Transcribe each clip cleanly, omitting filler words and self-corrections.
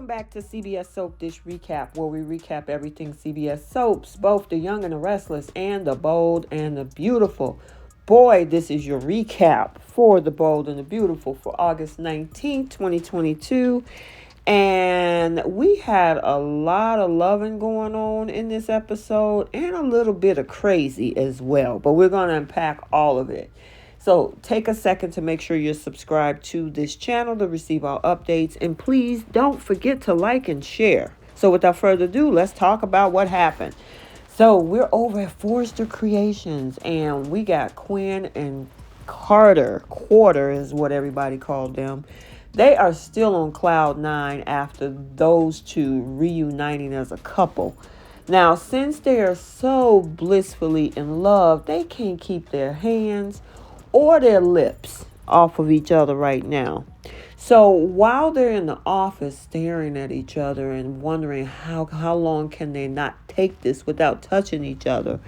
back to CBS Soap Dish Recap, where we recap everything CBS soaps, both the young and the restless, and the bold and the beautiful. Boy, this is your recap for the bold and the beautiful for August 19th, 2022. And we had a lot of loving going on in this episode and a little bit of crazy as well. But we're going to unpack all of it. So take a second to make sure you're subscribed to this channel to receive our updates. And please don't forget to like and share. So without further ado, let's talk about what happened. So we're over at Forrester Creations and we got Quinn and Quarter is what everybody called them. They are still on cloud nine after those two reuniting as a couple. Now, since they are so blissfully in love, they can't keep their hands or their lips off of each other right now. So while they're in the office staring at each other and wondering how long can they not take this without touching each other,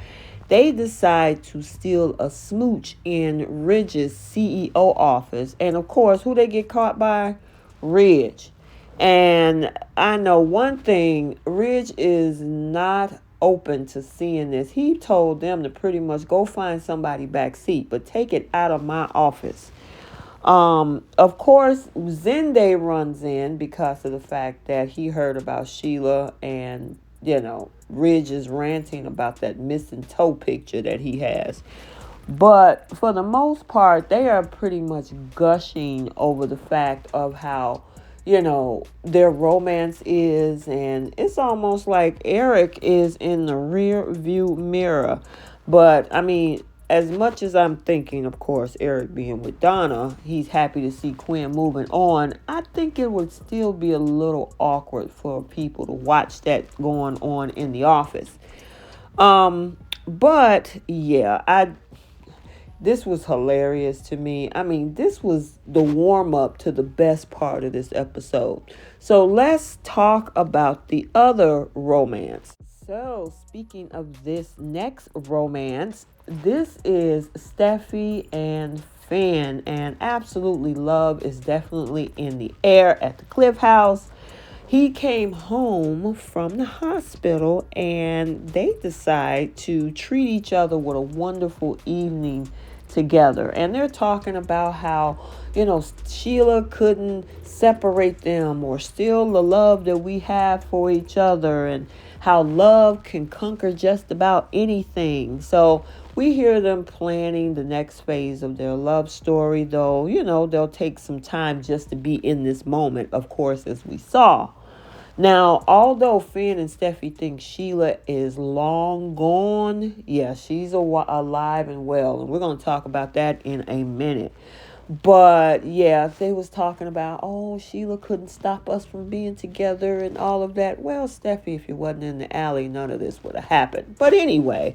they decide to steal a smooch in Ridge's CEO office. And of course, who they get caught by? Ridge. And I know one thing, Ridge is not open to seeing this. He told them to pretty much go find somebody back seat, but take it out of my office. Of course, Zende runs in because of the fact that he heard about SheILA and, Ridge is ranting about that missing toe picture that he has. But for the most part, they are pretty much gushing over the fact of how, their romance is. And it's almost like Eric is in the rear view mirror. But, as much as I'm thinking, of course, Eric being with Donna, he's happy to see Quinn moving on. I think it would still be a little awkward for people to watch that going on in the office. But yeah, this was hilarious to me. This was the warm up to the best part of this episode. So let's talk about the other romance. So speaking of this next romance, this is Steffy and Fann, and absolutely love is definitely in the air at the Cliff House. He came home from the hospital and they decide to treat each other with a wonderful evening together. And they're talking about how, SheILA couldn't separate them or steal the love that we have for each other, and how love can conquer just about anything. So we hear them planning the next phase of their love story, though, they'll take some time just to be in this moment, of course, as we saw. Now, although Fann and Steffy think SheILA is long gone, yeah, she's alive and well. And we're going to talk about that in a minute. But yeah, they was talking about, SheILA couldn't stop us from being together and all of that. Well, Steffy, if you wasn't in the alley, none of this would have happened. But anyway,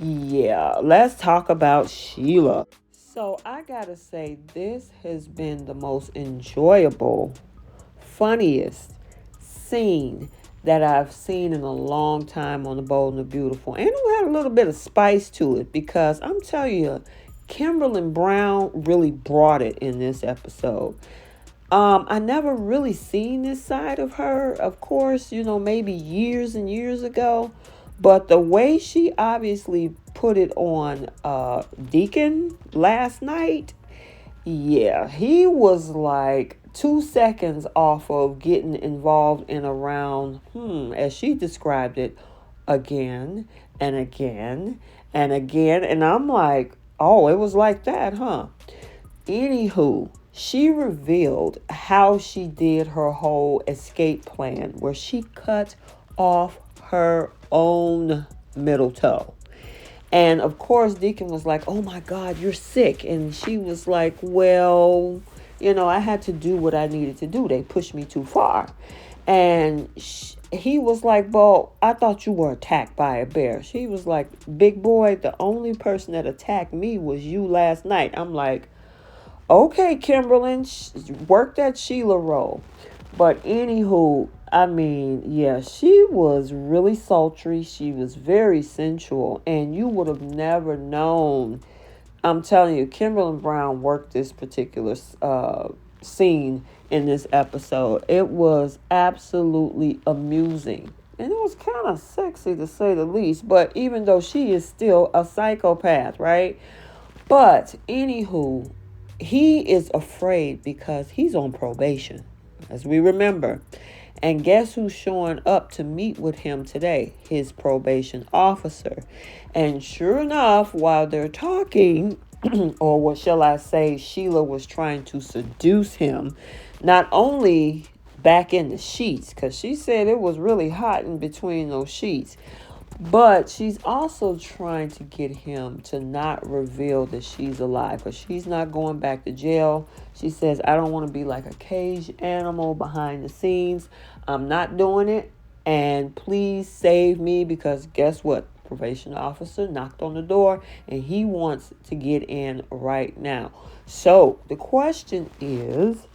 yeah, let's talk about SheILA. So I gotta say, this has been the most enjoyable, funniest scene that I've seen in a long time on The Bold and the Beautiful. And it had a little bit of spice to it because I'm telling you, Kimberly Brown really brought it in this episode. I never really seen this side of her. Of course, maybe years and years ago. But the way she obviously put it on DEACON last night, yeah, he was like 2 seconds off of getting involved in a round, as she described it, again and again and again. And I'm like, oh, it was like that, huh? Anywho, she revealed how she did her whole escape plan where she cut off her own middle toe. And of course, Deacon was like, oh my God, you're sick. And she was like, well, I had to do what I needed to do. They pushed me too far. And he was like, well, I thought you were attacked by a bear. She was like, big boy, the only person that attacked me was you last night. I'm like, okay, Kimberly, work that SheILA role. But anywho, yeah, she was really sultry. She was very sensual. And you would have never known. I'm telling you, Kimberly Brown worked this particular scene in this episode. It was absolutely amusing. And it was kind of sexy to say the least. But even though she is still a psychopath, right? But anywho, he is afraid because he's on probation, as we remember. And guess who's showing up to meet with him today? His probation officer. And sure enough, while they're talking, or what shall I say, SheILA was trying to seduce him, not only back in the sheets, because she said it was really hot in between those sheets, but she's also trying to get him to not reveal that she's alive, because she's not going back to jail. She says, I don't want to be like a caged animal behind the scenes. I'm not doing it. And please save me, because guess what? Probation officer knocked on the door and he wants to get in right now. So the question is,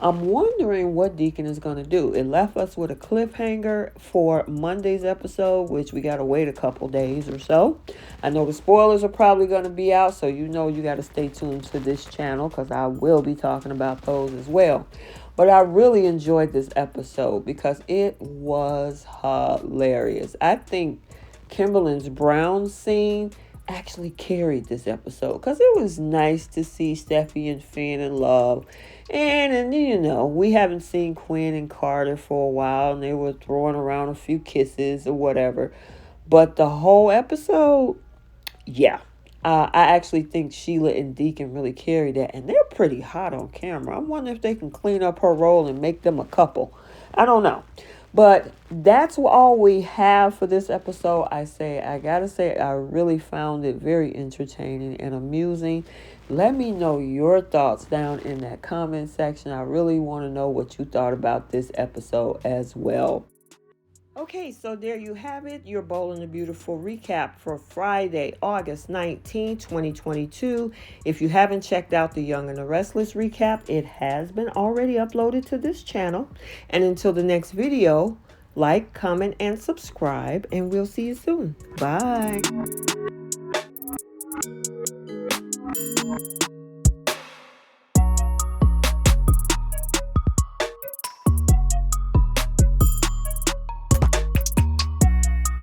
I'm wondering what Deacon is going to do. It left us with a cliffhanger for Monday's episode, which we got to wait a couple days or so. I know the spoilers are probably going to be out, so you know you got to stay tuned to this channel because I will be talking about those as well. But I really enjoyed this episode because it was hilarious. I think Kimberly's Brown scene actually carried this episode because it was nice to see Steffy and Fann in love. And you know, we haven't seen Quinn and Carter for a while, and they were throwing around a few kisses or whatever. But the whole episode, yeah. I actually think SheILA and Deacon really carried that, and they're pretty hot on camera. I wonder if they can clean up her role and make them a couple. I don't know. But that's all we have for this episode. I gotta say, I really found it very entertaining and amusing. Let me know your thoughts down in that comment section. I really want to know what you thought about this episode as well. Okay, so there you have it, your Bold and the Beautiful recap for Friday, August 19, 2022. If you haven't checked out the Young and the Restless recap, it has been already uploaded to this channel. And until the next video, like, comment, and subscribe, and we'll see you soon. Bye.